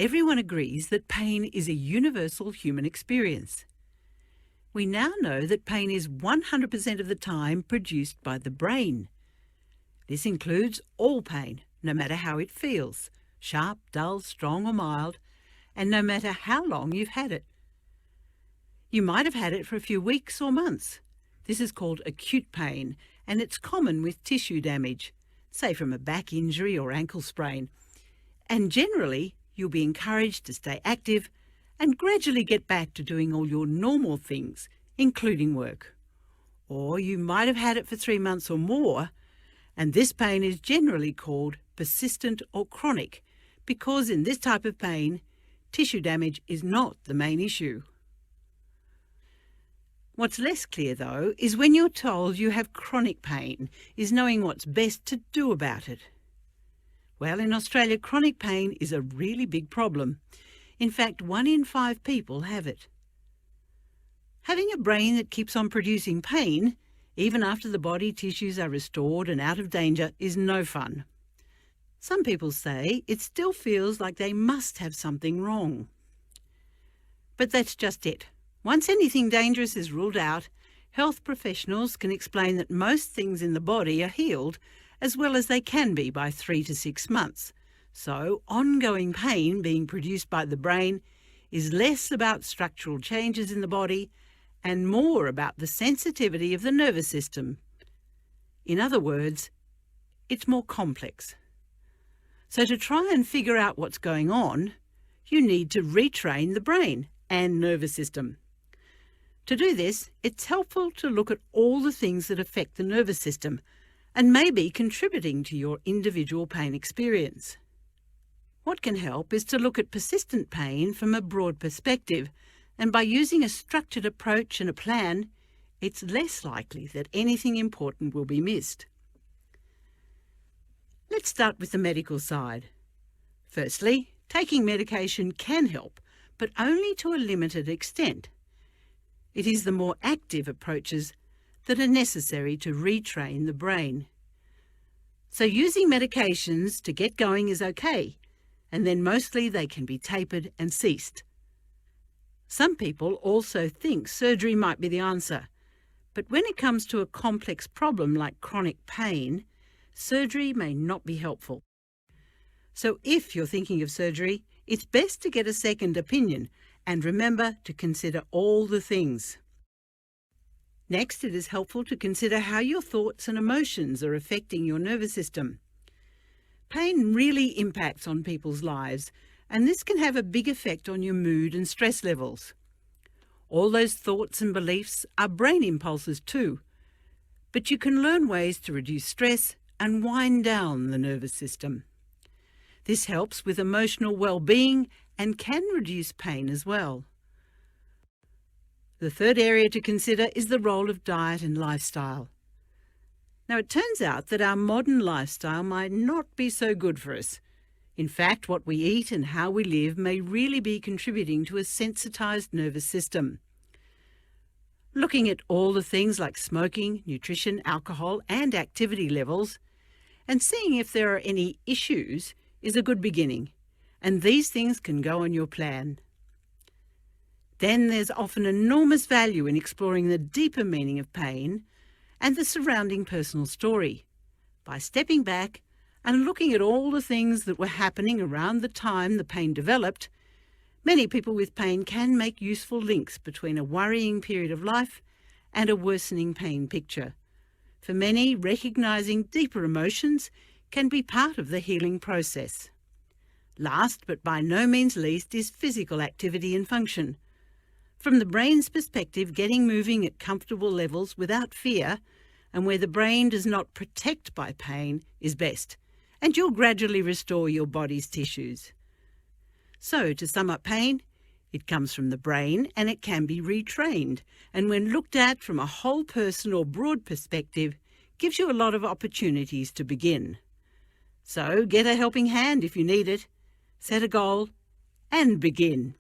Everyone agrees that pain is a universal human experience. We now know that pain is 100% of the time produced by the brain. This includes all pain, no matter how it feels, sharp, dull, strong or mild, and no matter how long you've had it. You might have had it for a few weeks or months. This is called acute pain, and it's common with tissue damage, say from a back injury or ankle sprain. And generally, you'll be encouraged to stay active and gradually get back to doing all your normal things, including work. Or you might have had it for 3 months or more, and this pain is generally called persistent or chronic, because in this type of pain, tissue damage is not the main issue. What's less clear, though, is when you're told you have chronic pain, is knowing what's best to do about it. Well, in Australia, chronic pain is a really big problem. In fact, 1 in 5 people have it. Having a brain that keeps on producing pain, even after the body tissues are restored and out of danger, is no fun. Some people say it still feels like they must have something wrong. But that's just it. Once anything dangerous is ruled out, health professionals can explain that most things in the body are healed as well as they can be by 3 to 6 months. So ongoing pain being produced by the brain is less about structural changes in the body and more about the sensitivity of the nervous system. In other words, it's more complex. So to try and figure out what's going on, you need to retrain the brain and nervous system. To do this, it's helpful to look at all the things that affect the nervous system and may be contributing to your individual pain experience. What can help is to look at persistent pain from a broad perspective, and by using a structured approach and a plan, it's less likely that anything important will be missed. Let's start with the medical side. Firstly, taking medication can help, but only to a limited extent. It is the more active approaches that are necessary to retrain the brain. So using medications to get going is okay, and then mostly they can be tapered and ceased. Some people also think surgery might be the answer, but when it comes to a complex problem like chronic pain, surgery may not be helpful. So if you're thinking of surgery, it's best to get a second opinion and remember to consider all the things. Next, it is helpful to consider how your thoughts and emotions are affecting your nervous system. Pain really impacts on people's lives, and this can have a big effect on your mood and stress levels. All those thoughts and beliefs are brain impulses too, but you can learn ways to reduce stress and wind down the nervous system. This helps with emotional well-being and can reduce pain as well. The third area to consider is the role of diet and lifestyle. Now, it turns out that our modern lifestyle might not be so good for us. In fact, what we eat and how we live may really be contributing to a sensitized nervous system. Looking at all the things like smoking, nutrition, alcohol, and activity levels, and seeing if there are any issues is a good beginning, and these things can go on your plan. Then there's often enormous value in exploring the deeper meaning of pain and the surrounding personal story. By stepping back and looking at all the things that were happening around the time the pain developed, many people with pain can make useful links between a worrying period of life and a worsening pain picture. For many, recognizing deeper emotions can be part of the healing process. Last, but by no means least, is physical activity and function. From the brain's perspective, getting moving at comfortable levels without fear and where the brain does not protect by pain is best, and you'll gradually restore your body's tissues. So, to sum up pain, it comes from the brain and it can be retrained, and when looked at from a whole person or broad perspective, gives you a lot of opportunities to begin. So, get a helping hand if you need it, set a goal, and begin.